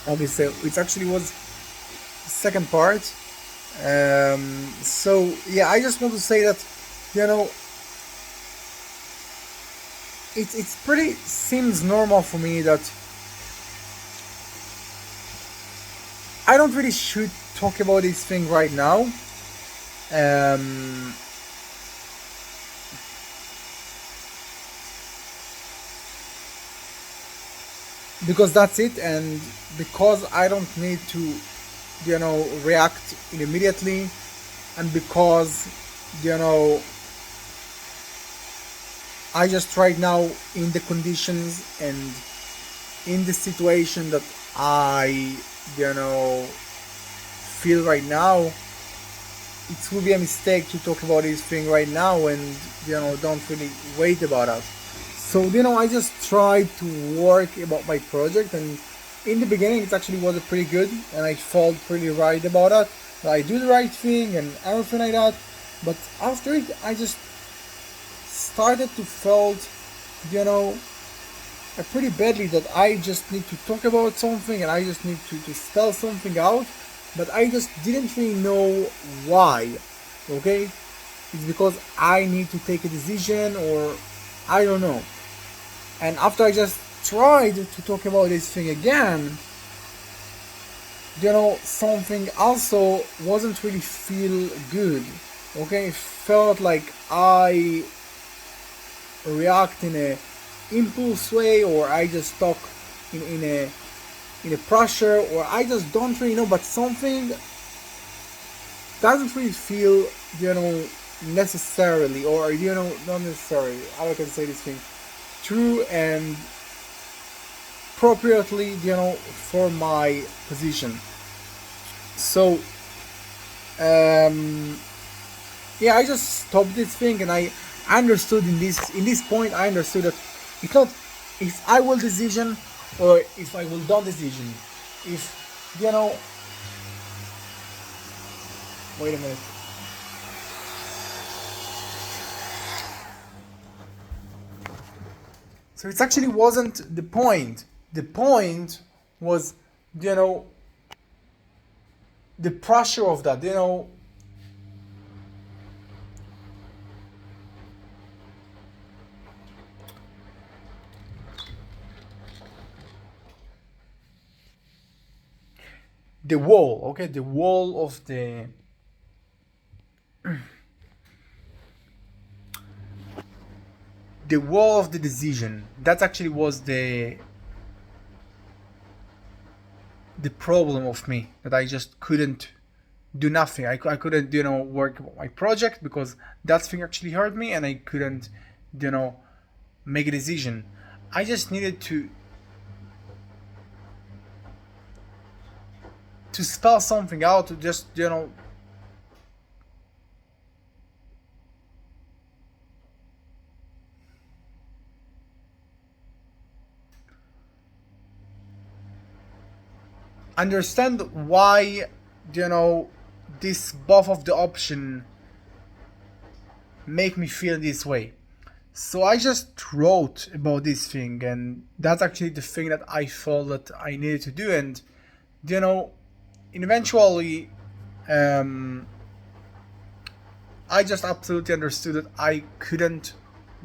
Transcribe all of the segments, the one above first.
Okay, so it actually was the second part. So yeah, I just want to say that, you know, it's pretty seems normal for me that I don't really should talk about this thing right now. Um, because that's it, and because I don't need to, react immediately, and because, you know, I just right now in the conditions and in the situation that I, feel right now, it would be a mistake to talk about this thing right now and, don't really wait about it. So, I just tried to work about my project, and in the beginning it actually was pretty good, and I felt pretty right about it. That I do the right thing and everything like that. But after it, I just started to felt, you know, pretty badly that I just need to talk about something and I just need to spell something out, but I just didn't really know why. Okay? It's because I need to take a decision, or I don't know. And after I just tried to talk about this thing again, something also wasn't really feel good. Okay? It felt like I react in a impulse way, or I just talk in a pressure, or I just don't really know, but something doesn't really feel, necessarily, or not necessarily, how I can say this thing, true and appropriately, for my position. So yeah, I just stopped this thing, and I understood in this point, I understood that it's not if I will decision or if I will don't decision. If, wait a minute. So it actually wasn't the point. The point was, you know, the pressure of that. The wall. Okay, the wall of the decision. That actually was the problem of me, that I just couldn't do nothing. I couldn't, work my project because that thing actually hurt me, and I couldn't, you know, make a decision. I just needed to spell something out, to just, understand why, you know, this both of the option make me feel this way. So I just wrote about this thing, and that's actually the thing that I felt that I needed to do. And, you know, eventually, um, I just absolutely understood that I couldn't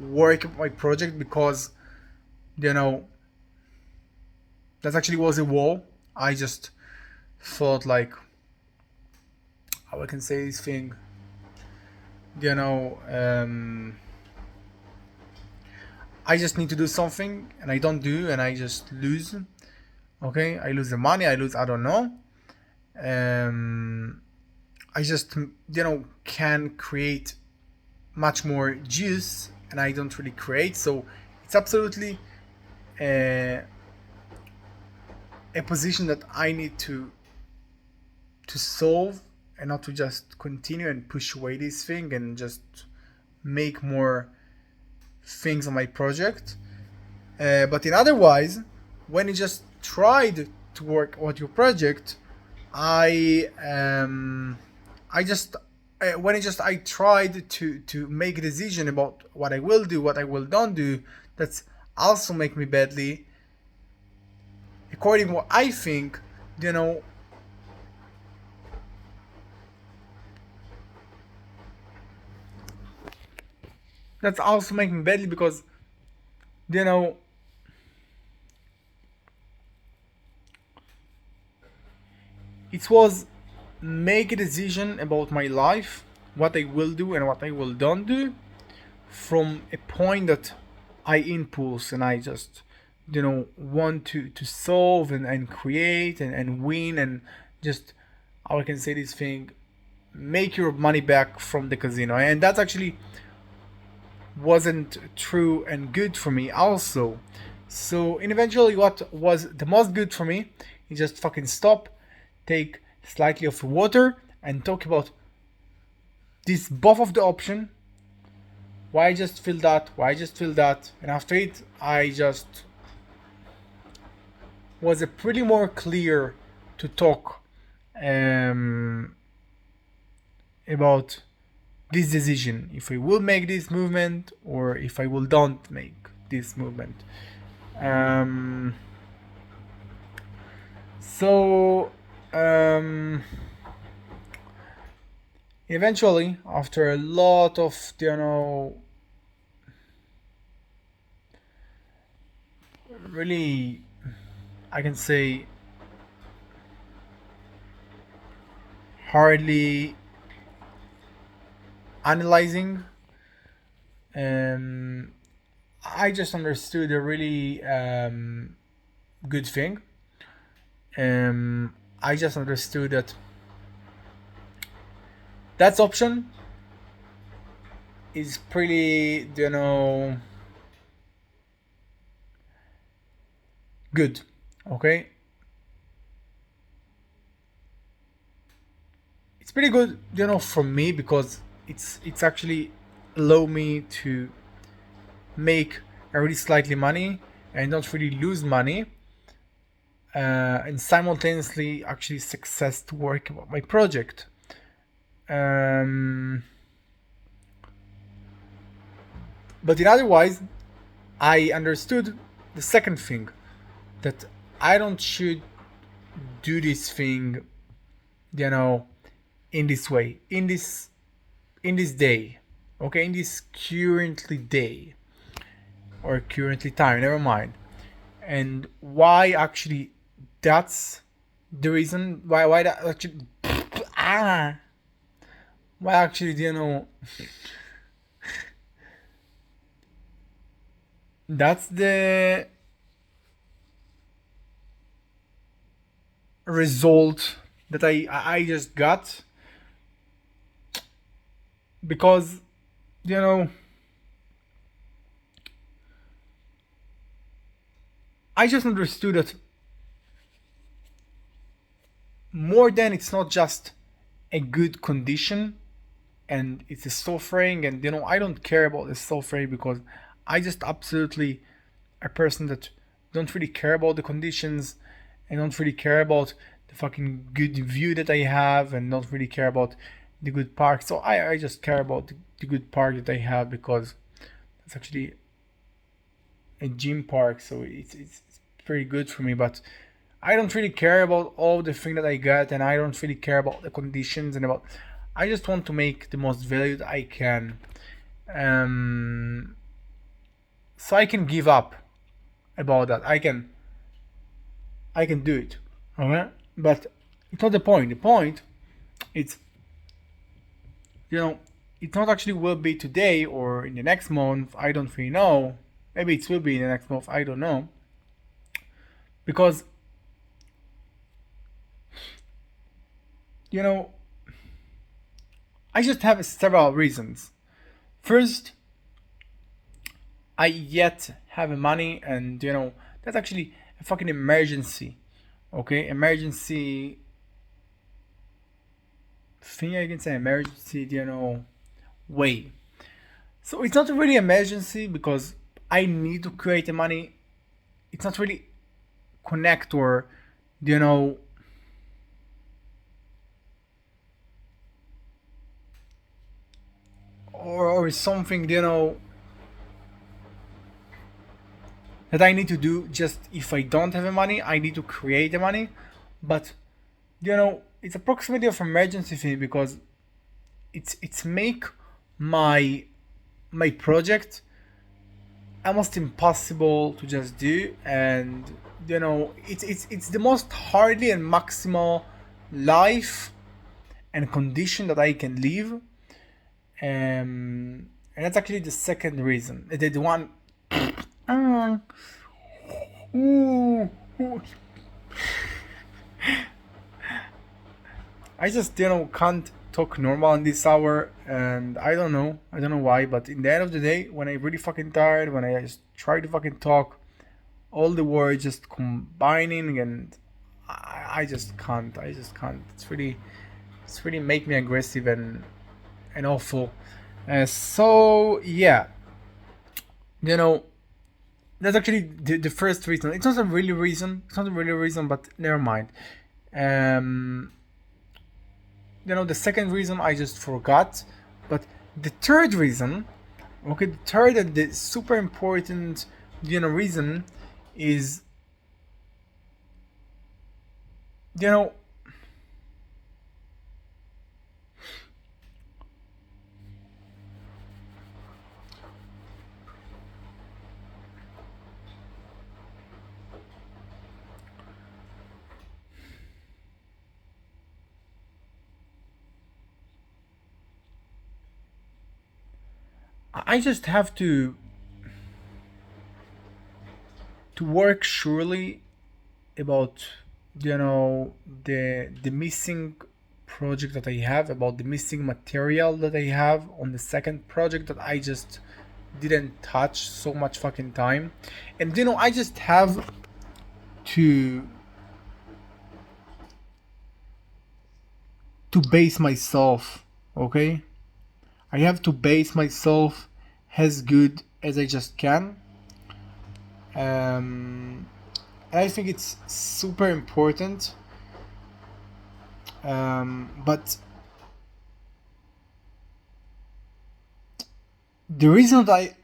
work my project because, you know, that actually was a wall. I just thought like, how I can say this thing, you know, I just need to do something and I don't do, and I just lose. Okay, I lose the money, I lose, I don't know. Um, I just, can create much more juice, and I don't really create. So it's absolutely a position that I need to solve, and not to just continue and push away this thing and just make more things on my project. But in otherwise, when you just tried to work on your project, I I just when I tried to make a decision about what I will do, what I will don't do. That's also make me badly. According to what I think, you know, that's also making me badly because, you know, it was make a decision about my life, what I will do and what I will don't do, from a point that I impulse and I just, want to solve and create and win and just, how I can say this thing, make your money back from the casino. And that's actually wasn't true and good for me also. So in eventually what was the most good for me is just fucking stop, take slightly of water and talk about this both of the option. Why I just feel that, why I just feel that, and after it I just was a pretty more clear to talk about this decision, if I will make this movement or if I will don't make this movement. Um, so eventually, after a lot of really, I can say, hardly analyzing, I just understood a really good thing. I just understood that that option is pretty, good. Okay, it's pretty good, for me because it's actually allow me to make a really slightly money and not really lose money, and simultaneously actually success to work about my project. Um, but in otherwise, I understood the second thing, that I don't should do this thing, you know, in this way, in this day, okay, in this currently day or currently time, never mind. And why actually that's the reason why that actually ah why actually that's the result that I just got, because you know I just understood that more than it's not just a good condition and it's a suffering, and I don't care about the suffering because I just absolutely a person that don't really care about the conditions and don't really care about the fucking good view that I have and don't really care about the good park. So I just care about the good park that I have because it's actually a gym park, so it's pretty good for me. But I don't really care about all the thing that I get, and I don't really care about the conditions and about. I just want to make the most value that I can, um, so I can give up about that. I can do it, okay? But it's not the point. The point, it's it's not actually will be today or in the next month. I don't really know. Maybe it will be in the next month. I don't know, because you know I just have several reasons. First, I yet have money, and that's actually a fucking emergency. Okay, emergency thing, I can say emergency. Way. So it's not really emergency because I need to create the money. It's not really connect or you know or something that I need to do. Just if I don't have the money, I need to create the money. but it's a proximity of emergency thing because it's make my my project almost impossible to just do, and it's the most hardly and maximal life and condition that I can live. And that's actually the second reason. The one. Uh, ooh, ooh. I just can't talk normal in this hour, and I don't know why, but in the end of the day, when I really fucking tired, when I just try to fucking talk, all the words just combining, and I just can't. I just can't. It's really make me aggressive and awful. So yeah, you know that's actually the first reason. It's not a really reason. It's not a really reason, but never mind. Um, the second reason I just forgot, but the third reason, okay, the third and the super important, reason is, you know, I just have to work surely about the missing project that I have, about the missing material that I have on the second project that I just didn't touch so much fucking time. And I just have to base myself, okay? I have to base myself as good as I just can. um and I think it's super important. But the reason that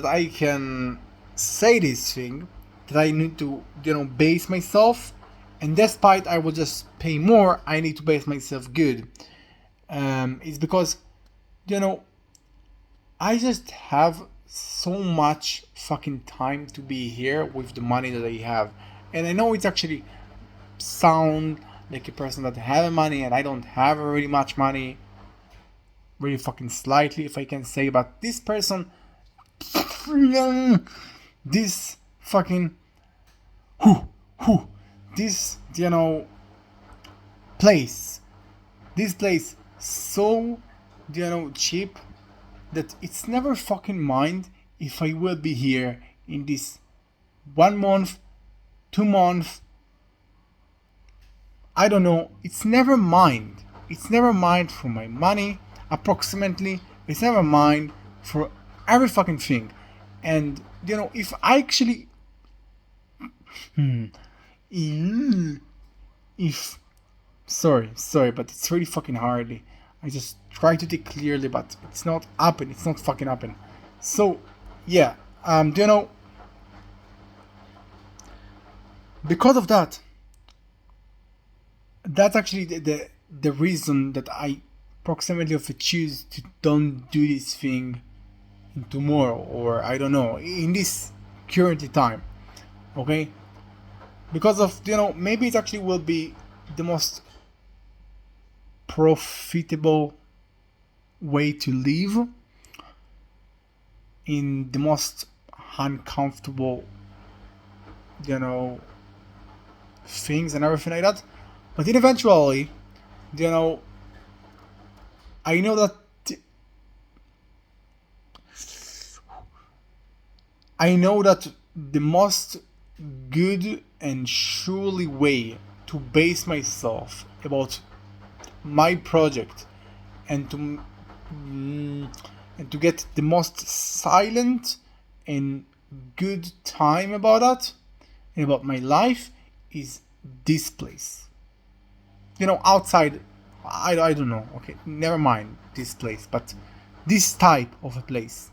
I can say this thing, that I need to base myself, and despite I will just pay more, I need to base myself good. Is because you know I just have so much fucking time to be here with the money that I have, and I know it's actually sound like a person that have money, and I don't have really much money, really fucking slightly, if I can say. But this person, this fucking, who, this place, this place so cheap that it's never fucking mind if I will be here in this 1 month, 2 months. I don't know. It's never mind. It's never mind for my money, approximately. It's never mind for every fucking thing. And if I actually, if sorry, but it's really fucking hardly. I just try to think clearly, but it's not happen. It's not fucking happen. So, yeah. Because of that, that's actually the reason that I approximately of choose to don't do this thing in tomorrow, or I don't know, in this currently time. Okay, because of maybe it actually will be the most profitable way to live in the most uncomfortable things and everything like that. But then eventually, you know I know that the most good and surely way to base myself about my project, and to get the most silent and good time about that and about my life is this place. Outside, I don't know. Okay, never mind this place, but this type of a place.